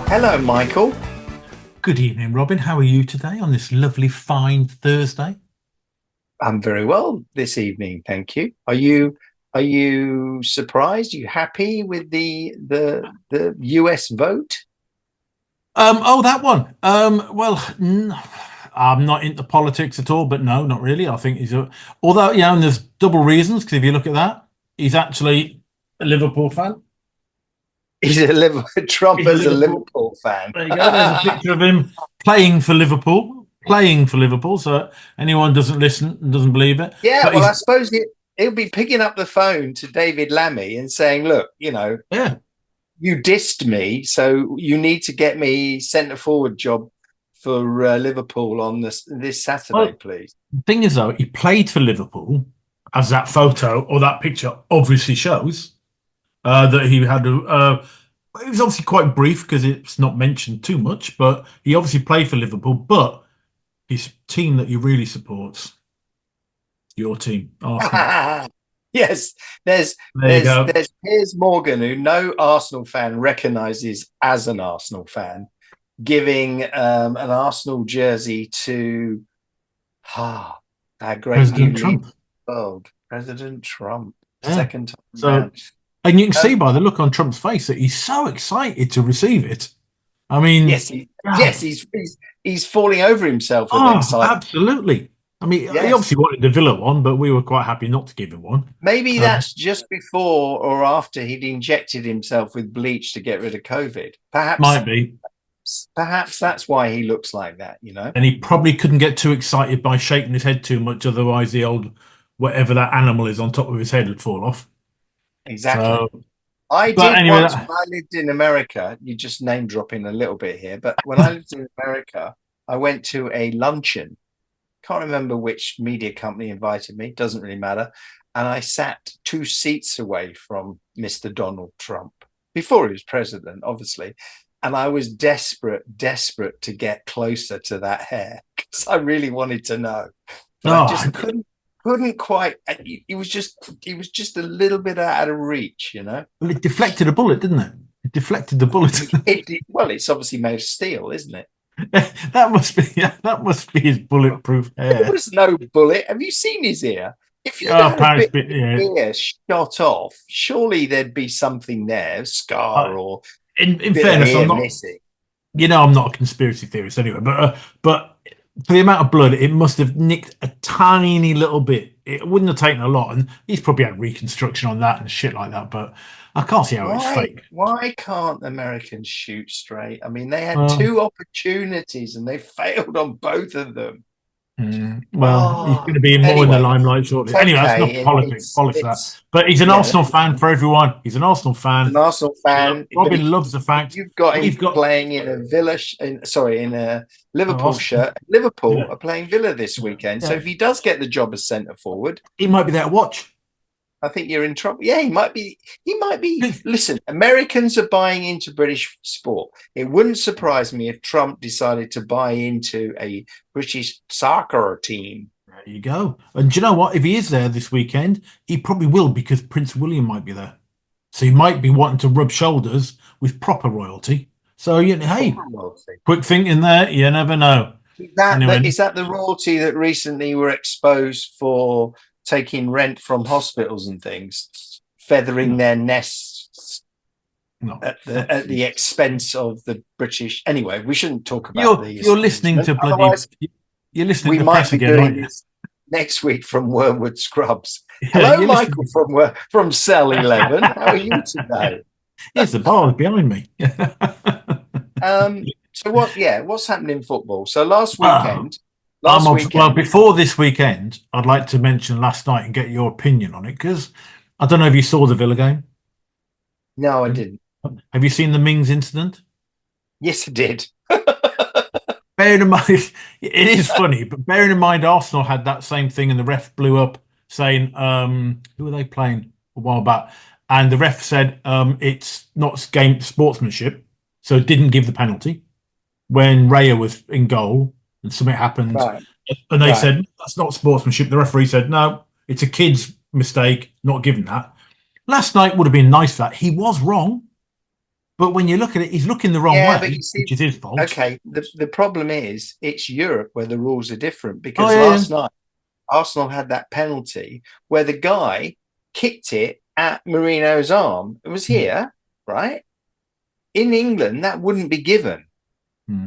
Hello, Michael. Good evening, Robin. How are you today on this lovely, fine Thursday? I'm very well this evening, thank you. Are you surprised? Are you happy with the US vote? Oh, that one. I'm not into politics at all, but no, not really. I think although, and there's double reasons, because if you look at that, he's actually a Liverpool fan. He's a Liverpool, Trump He's a as a Liverpool. Liverpool fan. There you go. There's a picture of him playing for Liverpool, playing for Liverpool. So anyone doesn't listen and doesn't believe it, Yeah, but well, he's I suppose he'll be picking up the phone to David Lammy and saying, "Look, yeah. you dissed me, so you need to get me centre forward job for Liverpool on this Saturday, Well, please." the thing is, though, he played for Liverpool, as that photo or that picture obviously shows. That he had it was obviously quite brief because it's not mentioned too much, but he obviously played for Liverpool. But his team that he really supports, your team, Arsenal. Yes, there's There you there's go. there's Piers Morgan, who no Arsenal fan recognises as an Arsenal fan, giving an Arsenal jersey to our great new President leader Trump. of the world, President Trump, Yeah. second time So, round. and you can see Um, by the look on Trump's face that he's so excited to receive it. I mean, yes, he, God, yes, he's falling over himself with oh, excitement. absolutely. I mean, he Yes, obviously wanted the Villa one, but we were quite happy not to give him one. maybe Uh, that's just before or after he'd injected himself with bleach to get rid of COVID. Might be. Perhaps that's why he looks like that. And he probably couldn't get too excited by shaking his head too much, otherwise the old whatever that animal is on top of his head would fall off. Exactly. So, I but did anyway, once when I lived in America. You just name dropping a little bit here, but when I lived in America, I went to a luncheon. Can't remember which media company invited me, doesn't really matter. And I sat 2 seats away from Mr. Donald Trump before he was president, obviously. And I was desperate to get closer to that hair because I really wanted to know, but I oh, just couldn't quite. It was just a little bit out of reach. well, it deflected a bullet, didn't it? It deflected the bullet. Well, it's obviously made of steel, isn't it? That must be his bulletproof There hair. was no bullet. Have you seen his ear? If you'd Oh, had a Paris bit bit, of yeah. his ear shot off, surely there'd be something there, a Uh, scar or in bit of fairness, I'm ear not. missing. I'm not a conspiracy theorist anyway, but for the amount of blood, it must have nicked a tiny little bit. It wouldn't have taken a lot, and he's probably had reconstruction on that and shit like that. But I can't see how it's Why? fake. Why can't Americans shoot straight? I mean, they had Well, two opportunities and they failed on both of them. well, he's Oh, going to be more in the anyway, limelight it's shortly. Anyway, that's not okay. politics. It's Bollocks that. it's But he's an yeah. Arsenal fan for everyone. He's an Arsenal He's fan. an Arsenal fan, but Robin loves the fact you've got him we've got. playing in a in a Oh, Liverpool Arsenal. shirt. Liverpool Yeah, are playing Villa this weekend, so yeah. if he does get the job as centre forward, He might be there to watch. I think you're in trouble. Yeah, he might be. He might be. Listen, Americans are buying into British sport. It wouldn't surprise me if Trump decided to buy into a British soccer team. There you go. And do you know what? If he is there this weekend, he probably will because Prince William might be there. So he might be wanting to rub shoulders with proper royalty. So, hey, quick thinking there. You never know. Anyway, Is that the royalty that recently were exposed for taking rent from hospitals and things, feathering no, their nests no. at the expense of the British? Anyway, we shouldn't talk about You're the you're listening establishment. to bloody. Otherwise, You're listening we to might press be again, doing aren't this next week from Wormwood Scrubs. you? Yeah, Hello, you're Michael listening. from Cell 11. How are you today? Here's the bar behind me. So what? Yeah, what's happening in football? So last Ah, weekend, last well, weekend. before this weekend, I'd like to mention last night and get your opinion on it because I don't know if you saw the Villa game. No, I Have didn't. have you seen the Mings incident? Yes, I did. Bearing in mind, it is funny, but bearing in mind, Arsenal had that same thing, and the ref blew up saying, "Who were they playing a while back?" And the ref said, "It's not game sportsmanship," so didn't give the penalty when Raya was in goal and something happened, Right, and they right. said that's not sportsmanship. The referee said, "No, it's a kid's mistake, not giving that." Last night would have been nice for that. He was wrong. But when you look at it, he's looking the wrong Yeah, but way, you see, which is his fault. okay, the problem is it's Europe where the rules are different Oh because yeah, last night Arsenal had that penalty where the guy kicked it at Marino's arm. It was yeah. here, right? In England, that wouldn't be given, Hmm.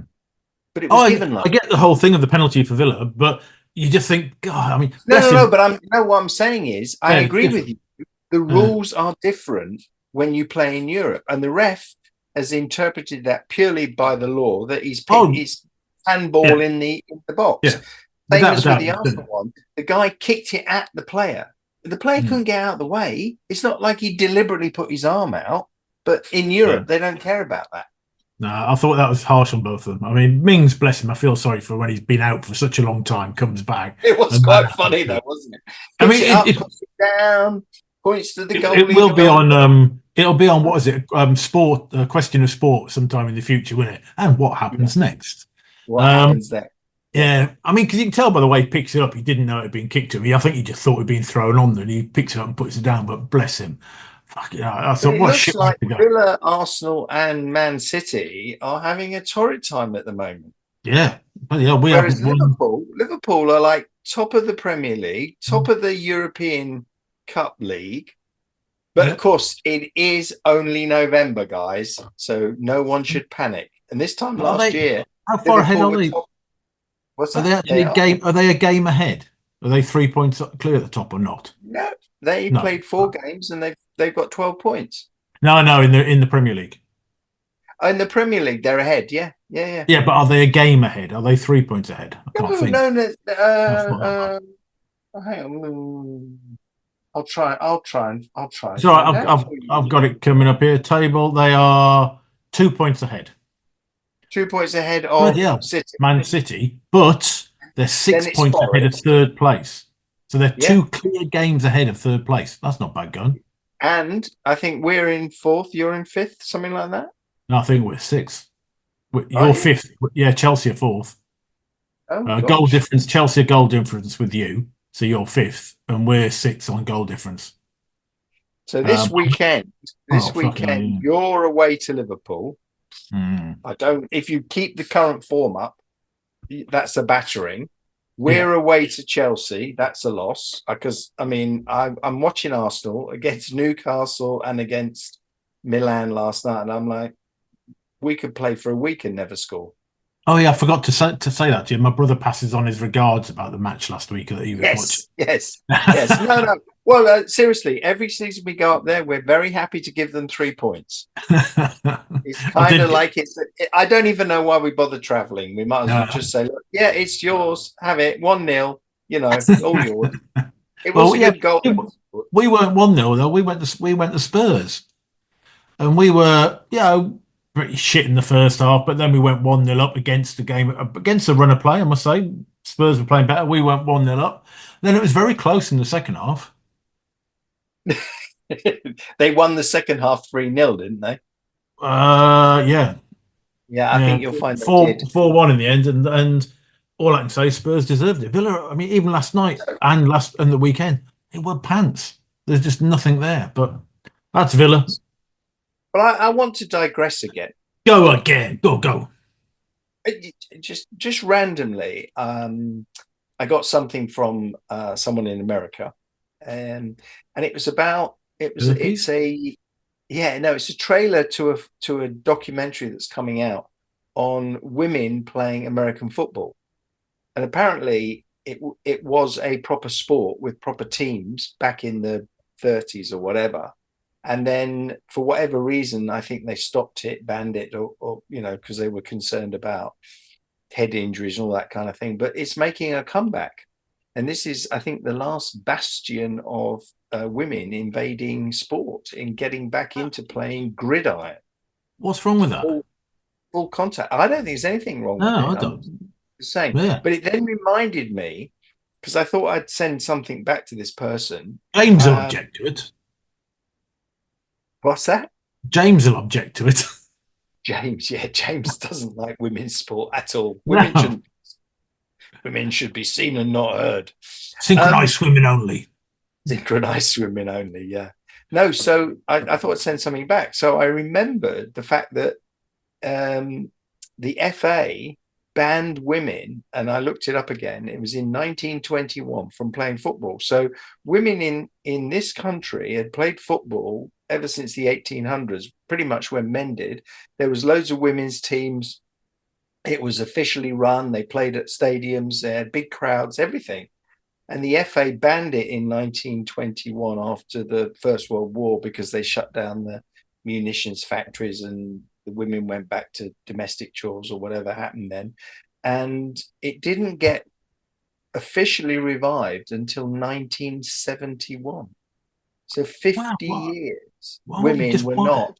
but it Oh, was given I like. get the whole thing of the penalty for Villa, but you just think, God, I mean, No, bless no, him. no. But what I'm saying is, I Yeah, it's agree with different. you. The Uh, rules are different when you play in Europe, and the ref has interpreted that purely by the law that oh, he's handball yeah, in the box. yeah, Same without a as with doubt. the Arsenal one, the guy kicked it at the player. The player Hmm. couldn't get out of the way. It's not like he deliberately put his arm out. But in Yeah. Europe, they don't care about that. No, I thought that was harsh on both of them. I mean, Mings, bless him, I feel sorry for when he's been out for such a long time, comes back It was and man quite funny though, affected. wasn't it? I Puts mean, it up, puts it down, points to the it goalie. will The be goalie. on it'll be on what is it? Sport, question of sport sometime in the future, won't it? And what Yeah. happens next? What Um, happens there? Yeah. yeah, I mean, because you can tell by the way he picks it up, he didn't know it had been kicked to him. I think he just thought it had been thrown on there, and he picks it up and puts it down. But bless him, fuck yeah, I But thought it what a looks shit way like to go. Villa, Arsenal, and Man City are having a torrid time at the moment. Yeah, but yeah, we Whereas haven't won. Liverpool are like top of the Premier League, top of the European Cup League. But of Yeah, course, it is only November, guys. So no one should panic. And this time but are last they? year, How far ahead Liverpool are were they? top. What's Are they that? actually They a are. game? Are they a game ahead? Are they 3 points clear at the top or not? No, they No, played 4 games and they've got 12 points. no, no. In the Premier League. In the Premier League, they're ahead. Yeah, yeah, yeah. Yeah, but are they a game ahead? Are they 3 points ahead? I can't No, think. no, no. I thought that was. Hang on. I'll try and So find I've, out I've for you. I've got it coming up here. Table. They are 2 points ahead. 2 points ahead Bloody of hell, City. Man City, but they're Then six it's points ahead of Forest. third place. So they're Yeah. two clear games ahead of third place. That's not bad going. And I think we're in fourth, you're in fifth, something like that. No, I think we're sixth. Are You're you? fifth. Yeah, Chelsea are fourth. Oh Goal gosh. difference. Chelsea goal difference with you. So you're fifth, and we're sixth on goal difference. So Um, oh this fucking hell, weekend, yeah. you're away to Liverpool. Mm, I don't if you keep the current form up, that's a battering. yeah. We're away to Chelsea. That's a loss because I mean I'm watching Arsenal against Newcastle and against Milan last night, and I'm like, we could play for a week and never score. Oh yeah, I forgot to say that, Jim. My brother passes on his regards about the match last week that he was watching. Yes, yes, yes. No, no. Well, seriously, every season we go up there, we're very happy to give them 3 points. It's I kind of did. like I don't even know why we bother traveling. We might as well Uh, just say, look, yeah, it's yours. Have it 1-0. You know, all yours. It was well, a yeah, good goal. we weren't 1-0 though. We went to Spurs, and we were pretty shit in the first half, but then we went 1-0 up against the game against the run of play. I must say, Spurs were playing better. We went 1-0 up. Then it was very close in the second half. They won the second half 3-0, didn't they? Yeah, Yeah, I yeah, think you'll find they four did. 4-1 in the end, and all I can say, Spurs deserved it. Villa, I mean, even last night and the weekend, they were pants. There's just nothing there. But that's Villa. But I want to digress again. Go again. Go. Just randomly, I got something from someone in America, and it was about Turkeys. it's a trailer to a documentary that's coming out on women playing American football, and apparently it was a proper sport with proper teams back in the 30s or whatever. And then for whatever reason, I think they stopped it, banned it, or because they were concerned about head injuries and all that kind of thing. But it's making a comeback. And this is, I think, the last bastion of women invading sport in getting back into playing gridiron, What's wrong with that? full contact. I don't think there's anything wrong with No, it. I I'm don't. just saying. Yeah. But it then reminded me, because I thought I'd send something back to this person. James will object to it. What's that? James will object to it. James, yeah, James doesn't like women's sport at all. No. Women should be seen and not heard. Synchronized swimming only. Synchronized swimming only, yeah. No, so I thought I'd send something back. So I remembered the fact that the FA banned women, and I looked it up again. It was in 1921 from playing football. So women in this country had played football ever since the 1800s, pretty much when men did. There was loads of women's teams. It was officially run. They played at stadiums. They had big crowds, everything. And the FA banned it in 1921 after the First World War because they shut down the munitions factories and the women went back to domestic chores or whatever happened then. And it didn't get officially revived until 1971. So Wow, 50 what? years, Well, you women just were want. not.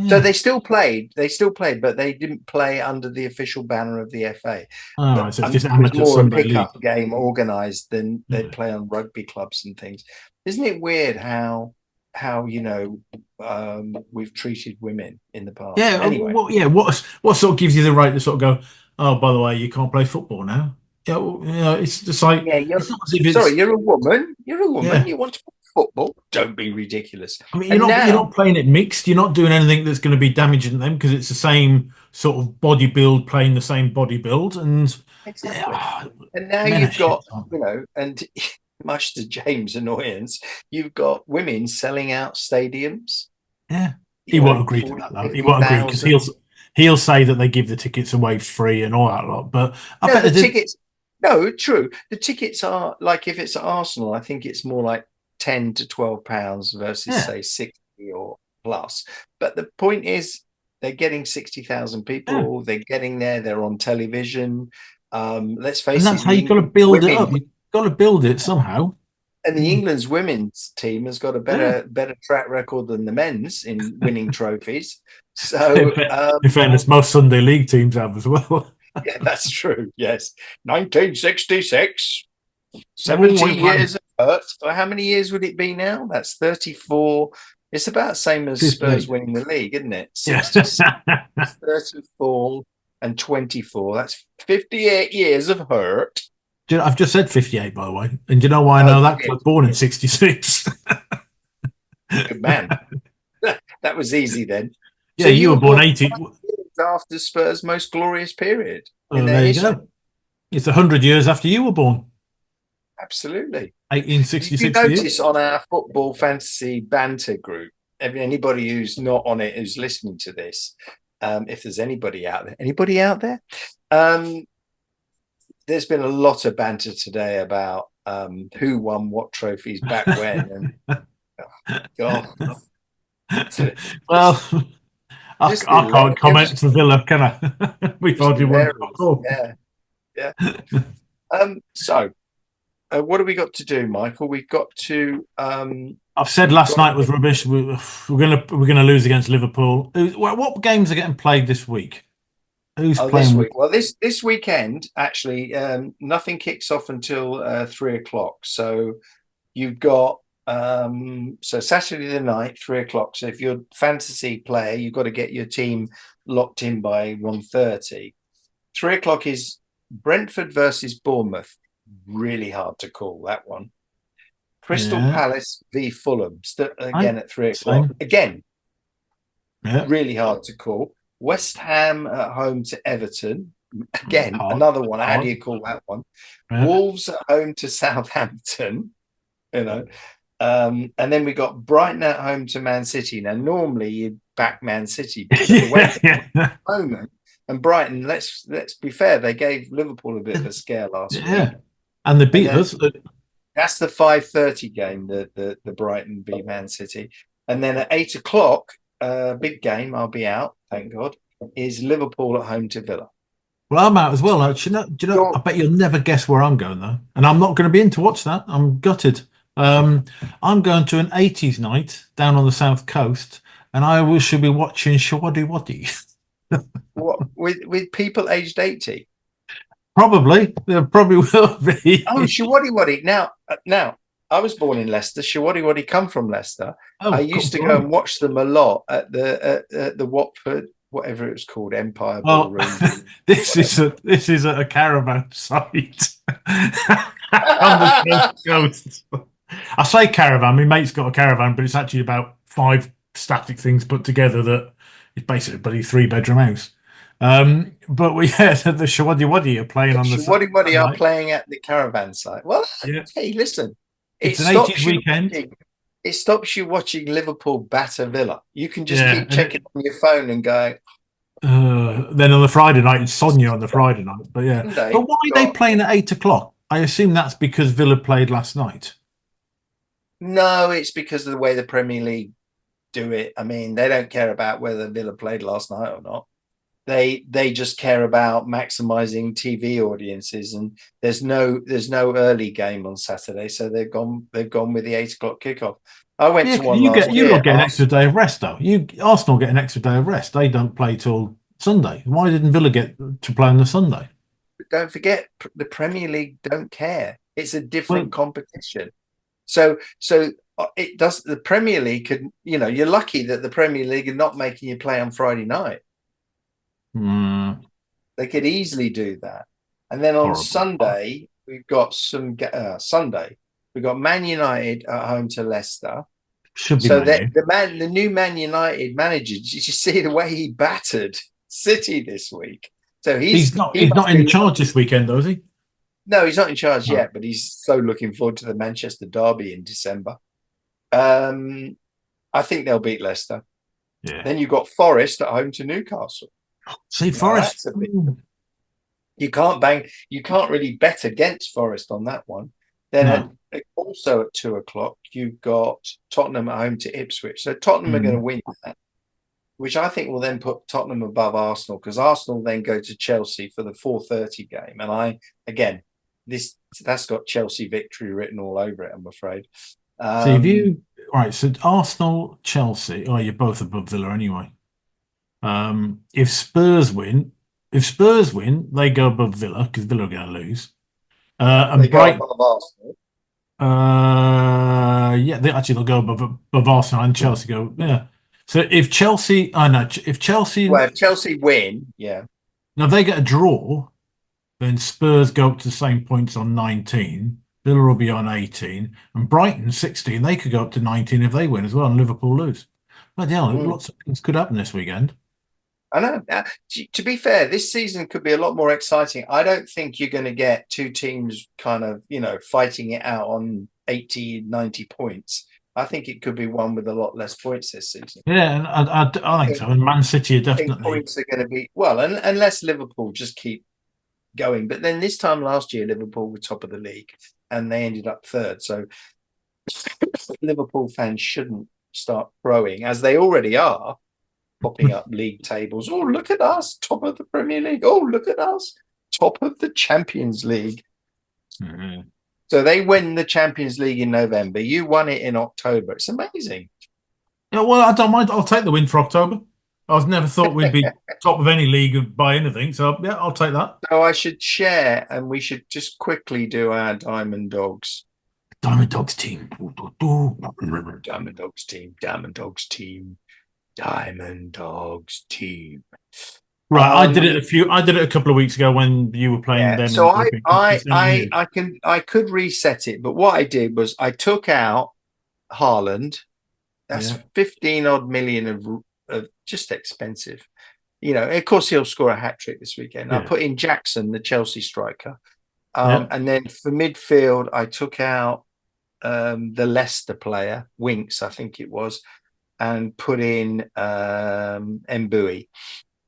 So Yeah. they still played, but they didn't play under the official banner of the FA. All But right, so it's just it was amateur more a Sunday league. pickup game organized than they'd Yeah. play on rugby clubs and things. Isn't it weird how we've treated women in the past? Yeah, Anyway, what? Yeah, what sort of gives you the right to sort of go? Oh, by the way, you can't play football now. Yeah, well, it's just like yeah, it's not as if sorry, it's you're a woman. You're a woman. yeah. You want to play football? Don't be ridiculous. I mean, And you're now, not playing it mixed. You're not doing anything that's going to be damaging them because it's the same sort of body build, playing the same body build, and exactly. yeah, And now men are you've shit. got, and much to James' annoyance, you've got women selling out stadiums, Yeah, he won't agree to 40, that though. He won't agree because 50,000. he'll say that they give the tickets away free and all that lot. But I No, bet the they did. tickets, no, true. The tickets are like, if it's at Arsenal, I think it's more like 10 to £12 versus, Yeah, say, 60 or plus. But the point is, they're getting 60,000 yeah, people, they're getting there, they're on television. Let's and face that's it, how the you got to England build it up. women. You've got to build it somehow. And the Mm. England's women's team has got a Yeah. better track record than the men's in winning trophies. So In fairness, most Sunday league teams have as well. yeah, that's true. Yes, 1966, Oh, 70 it ran years of hurt. So how many years would it be now? That's 34. It's about the same as Spurs 58. winning the league, isn't it? Yeah. 66, 34, and 24. That's 58 years of hurt. I've just said 58, by the way. And do you know why I Oh, know that? you 'Cause I did. was born in 66. Good man. That was easy then. Yeah, So you you were were born born 80. after Spurs' most glorious period in Oh, their there you history. go. It's 100 years after you were born. Absolutely. Did you 1866 for you. notice on our football fantasy banter group, anybody who's not on it who's listening to this, if there's anybody out there, there's been a lot of banter today about who won what trophies back when, and oh, God, Well, just just I can't hilarious, comment for Villa, can I? We've just already won. hilarious. Oh. Yeah, yeah. So what have we got to do, Michael? We've got to I've said we've last got night was rubbish. We're gonna lose against Liverpool. What games are getting played this week? Who's oh, this playing? week. Well, this weekend actually, nothing kicks off until 3 o'clock. So you've got so Saturday the night, 3 o'clock. So if you're a fantasy player, you've got to get your team locked in by 1:30. 3 o'clock is Brentford versus Bournemouth. Really hard to call that one. Crystal Yeah, Palace v Fulham, I again at 3 o'clock. same. Again, Yeah, really hard to call. West Ham at home to Everton. Again, hard, another one. How do hard. you call that one? Yeah. Wolves at home to Southampton. You know, and then we got Brighton at home to Man City. Now, normally you back Man City, but the way at Yeah, the moment, and Brighton, let's be fair, they gave Liverpool a bit of a scare last week, yeah. And they and beat then us. that's the 5:30 game, the Brighton v Man City, and then at 8 o'clock, big game. I'll be out, thank God. Is Liverpool at home to Villa? Well, I'm out as well. Actually, do you know? I You're, bet you'll never guess where I'm going though, and I'm not going to be in to watch that. I'm gutted. Um, I'm going to an '80s night down on the south coast, and should be watching Shawaddy Waddy. what with people aged 80? Probably, there probably will be. Oh, Shawaddy Waddy. Now, I was born in Leicester. Shawaddy Waddy come from Leicester. I Oh, used to go blimey. and watch them a lot at the Watford, whatever it was called, Empire Well, Ballroom. this is a caravan site on the south coast. I say caravan. My mate's got a caravan, but it's actually about 5 static things put together that is basically a bloody 3-bedroom house. But we yeah, the Shawaddy Waddy are playing on the What Saturday are night. playing at the caravan site? Well, Yeah, hey, listen, it it's an 80s stops you weekend. watching. It stops you watching Liverpool batter Villa. You can just Yeah, keep checking on your phone and going. then on the Friday night, it's Sonia on the Friday night. But yeah, but Sunday, why we've are they got playing at 8 o'clock? I assume that's because Villa played last night. no. It's because of the way the Premier League do it. I mean, they don't care about whether Villa played last night or not. They just care about maximizing TV audiences, and there's no early game on Saturday, so they've gone with the 8 o'clock kickoff. I went Yeah, to 'cause one last you year. lot get an extra day of rest though. You Arsenal get an extra day of rest. They don't play till Sunday. Why didn't Villa get to play on the Sunday? Don't forget, the Premier League don't care. It's a Well, different competition. So it does. The Premier League could, you're lucky that the Premier League are not making you play on Friday night. mm, They could easily do that. And then on horrible. Sunday, we've got Sunday. We've got Man United at home to Leicester. Should be So that Manu. the new Man United manager, did you see the way he battered City this week? So He's not. he He's must not in be charge this weekend, though, is he? no, he's not in charge No. yet, but he's so looking forward to the Manchester derby in December. Um, I think they'll beat Leicester. Yeah. Then you've got Forest at home to Newcastle. See, Now Forest. that's a bit. You can't really bet against Forest on that one. No. Then also at 2 o'clock, you've got Tottenham at home to Ipswich. So Tottenham are going to Mm. win that, which I think will then put Tottenham above Arsenal, because Arsenal then go to Chelsea for the 4:30 game. And again, that's got Chelsea victory written all over it, I'm afraid. See, if Um, you right, so Arsenal, Chelsea. Oh, you're both above Villa anyway. If Spurs win, they go above Villa because Villa are going to lose. they And go Brighton. above Arsenal. Yeah, they'll go above Arsenal and Chelsea go. Yeah. So if Chelsea, I know if Chelsea Well, if Chelsea win, yeah. now if they get a draw, then Spurs go up to the same points on 19. Villa will be on 18, and Brighton 16. They could go up to 19 if they win as well, and Liverpool lose. But yeah, Mm. lots of things could happen this weekend. I know. To be fair, this season could be a lot more exciting. I don't think you're going to get two teams kind of, fighting it out on 80, 90 points. I think it could be one with a lot less points this season. Yeah, and I think so. And Man City are I think definitely. points are going to be, well, unless Liverpool just keep going. But then this time last year, Liverpool were top of the league and they ended up third. So Liverpool fans shouldn't start crowing, as they already are, popping up league tables. Oh, look at us, top of the Premier League. Oh, look at us, top of the Champions League. Mhm. So they win the Champions League in November. You won it in October. It's amazing. Yeah, well, I don't mind. I'll take the win for October. I was never thought we'd be top of any league by anything. So yeah, I'll take that. So I should share, and we should just quickly do our Diamond Dogs. Diamond Dogs team. Diamond Dogs team. Diamond Dogs team. Diamond Dogs team. Right, I did it a couple of weeks ago when you were playing Yeah. them. So And I could reset it, but what I did was I took out Haaland. That's yeah, 15 odd million of just expensive. Of course he'll score a hat trick this weekend. I yeah, put in Jackson, the Chelsea striker. yeah, And then for midfield, I took out the Leicester player, Winks, I think it was, and put in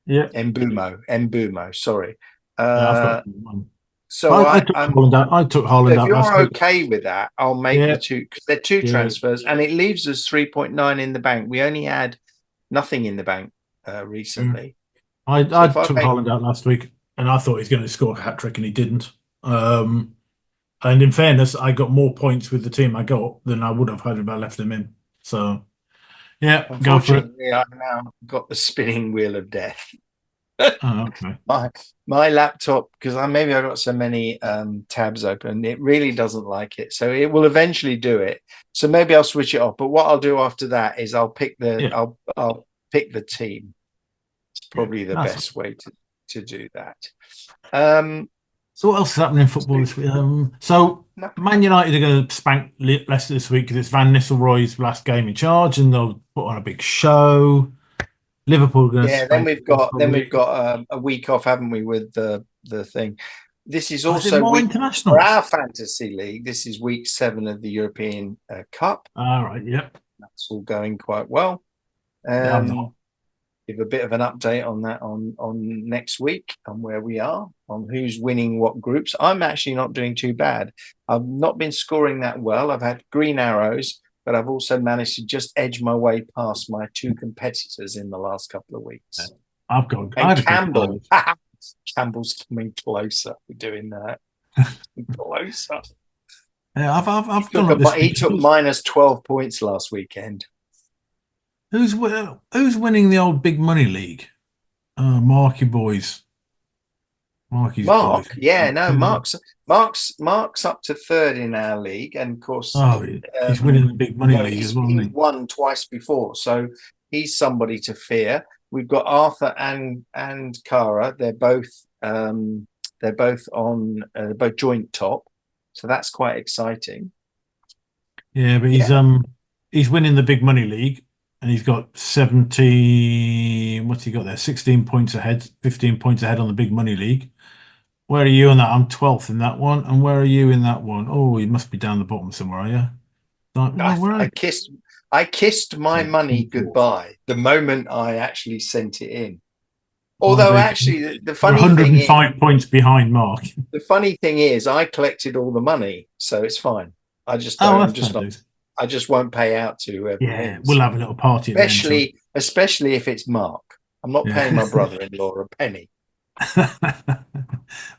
yeah. Embumo, sorry. I've got one. So I took I'm Holland out. I took Holland if out last you're week. okay with that, I'll make the Yeah, two, because they're two yeah. transfers, and it leaves us 3.9 in the bank. We only had nothing in the bank Mm. recently. So I if I took make Holland out last week, and I thought he was going to score a hat trick, and he didn't. And in fairness, I got more points with the team I got than I would have had if I left him in. So yeah, go for it. unfortunately, I've now got the spinning wheel of death. Oh, okay. My laptop, because maybe I've got so many tabs open, it really doesn't like it. So it will eventually do it. So maybe I'll switch it off. But what I'll do after that is I'll pick Yeah, the team. It's yeah. probably the That's best way to do that. Um, So what else is happening in football this week? So No. Man United are going to spank Leicester this week because it's Van Nistelrooy's last game in charge, and they'll put on a big show. Liverpool are going to Yeah, then spank. we've got a week off, haven't we, with the thing. This is Oh, is it also more week for internationals? our fantasy league. This is week 7 of the European Cup. All right. Yep. That's all going quite well. Yeah, I'm not. Give a bit of an update on that on next week, on where we are, on who's winning what groups. I'm actually not doing too bad. I've not been scoring that well. I've had green arrows, but I've also managed to just edge my way past my 2 competitors in the last couple of weeks. I've got. I And had a good Campbell, time. Campbell's coming closer. We're doing that. Closer. Yeah, I've done up this He week. took minus 12 points last weekend. Who's winning the old big money league? Marky boys. Marky's boys. Mark, yeah, no, Mark's up to 3rd in our league, and of course, Oh, he's winning the big money league as well, isn't he's he? won twice before, so he's somebody to fear. We've got Arthur and Cara. They're both on both joint top, so that's quite exciting. Yeah, but he's winning the big money league, and he's got 17. What's he got there? 16 points ahead, 15 points ahead on the big money league. Where are you on that? I'm 12th in that one, and where are you in that one? Oh, you must be down the bottom somewhere, are you? Like, well, where are I you? kissed my money goodbye the moment I actually sent it in. Oh, Although they- actually, the You're funny thing is, 105 points behind Mark. I collected all the money, so it's fine. I just Oh, don't. I'm that's just fair, not. dude. I just won't pay out to whoever Yeah, wins. we'll have a little party at the end. So. Especially if it's Mark. I'm not paying my brother-in-law a penny.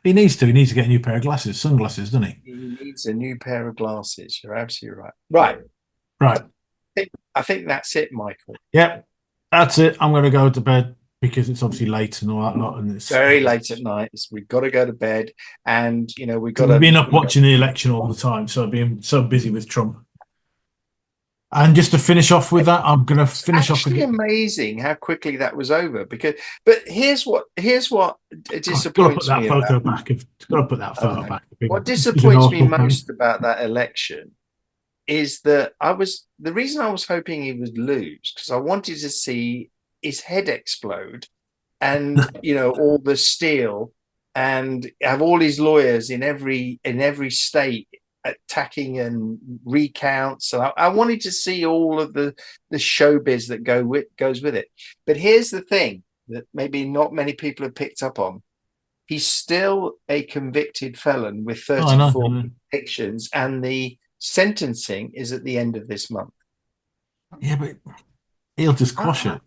He needs to. He needs to get a new pair of glasses, sunglasses, doesn't he? He needs a new pair of glasses. You're absolutely right. Right. Right. I think that's it, Michael. Yep. That's it. I'm going to go to bed because it's obviously late and all that lot, and it's Very late at night. We've got to go to bed, and we've got to. We've been up watching the election all the time, so being so busy with Trump. And just to finish off with that, I'm going to finish off with Actually, amazing how quickly that was over. But here's what disappoints me Got to put that photo back. What disappoints me most about that election is that the reason I was hoping he would lose, because I wanted to see his head explode, and all the steel, and have all his lawyers in every state attacking and recounts. So I wanted to see all of the showbiz that goes with it. But here's the thing that maybe not many people have picked up on: he's still a convicted felon with 34 convictions, and the sentencing is at the end of this month. Yeah, but he'll just squash it.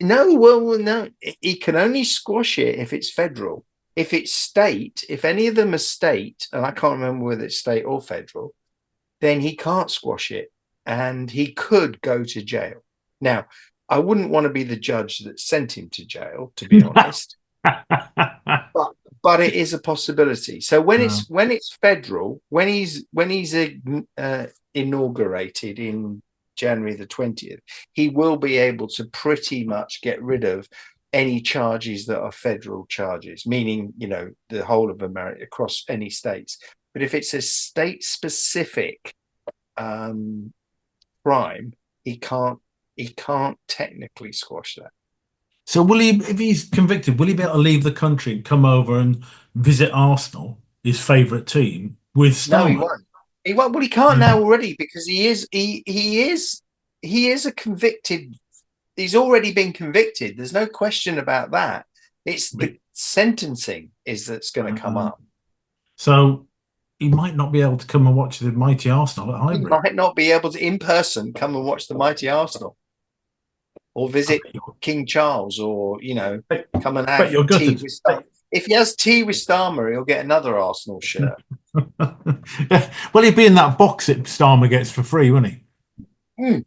No, he can only squash it if it's federal. If it's state, if any of them are state, and I can't remember whether it's state or federal, then he can't squash it, and he could go to jail. Now, I wouldn't want to be the judge that sent him to jail, to be honest, but it is a possibility. So when it's federal, when he's inaugurated in January the 20th, he will be able to pretty much get rid of any charges that are federal charges, meaning the whole of America across any states. But if it's a state specific crime, he can't technically squash that. So will he, if he's convicted, will he be able to leave the country and come over and visit Arsenal, his favourite team, with Starmer? No, he won't. He won't. Well, he can't now already, because he is a convicted. He's already been convicted. There's no question about that. It's the sentencing that's going to come up. So he might not be able to come and watch the mighty Arsenal at Highbury. He might not be able to in person come and watch the mighty Arsenal, or visit King Charles, or come and have tea with Starmer. If he has tea with Starmer, he'll get another Arsenal shirt. Well, he'd be in that box that Starmer gets for free, wouldn't he?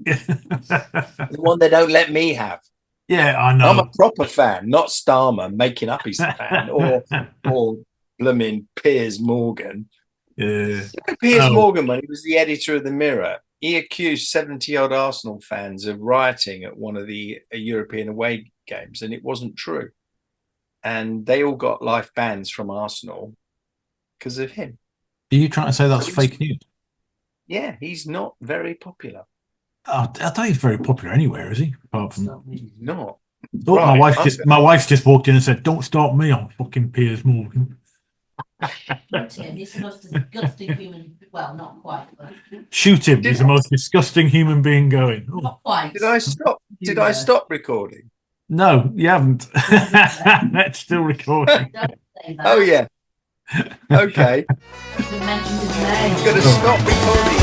The one they don't let me have. Yeah, I know. I'm a proper fan, not Starmer making up he's a fan, or blooming Piers Morgan. Yeah. Piers Morgan, when he was the editor of the Mirror, he accused 70-odd Arsenal fans of rioting at one of the European away games, and it wasn't true. and they all got life bans from Arsenal because of him. Are you trying to say that's fake news? Yeah, he's not very popular. Oh, I don't think he's very popular anywhere, is he? Apart from He's not. oh, Right, my wife's just walked in and said, "Don't start me on fucking Piers Morgan." Tim, he's the most disgusting human. Well, not quite, but Shoot him! He's the most disgusting human being going. Oh, not quite. Did I stop? Did I stop recording? no, you haven't. It's still recording. Don't say that. Oh yeah. Okay. You mentioned his name. I'm gonna stop recording.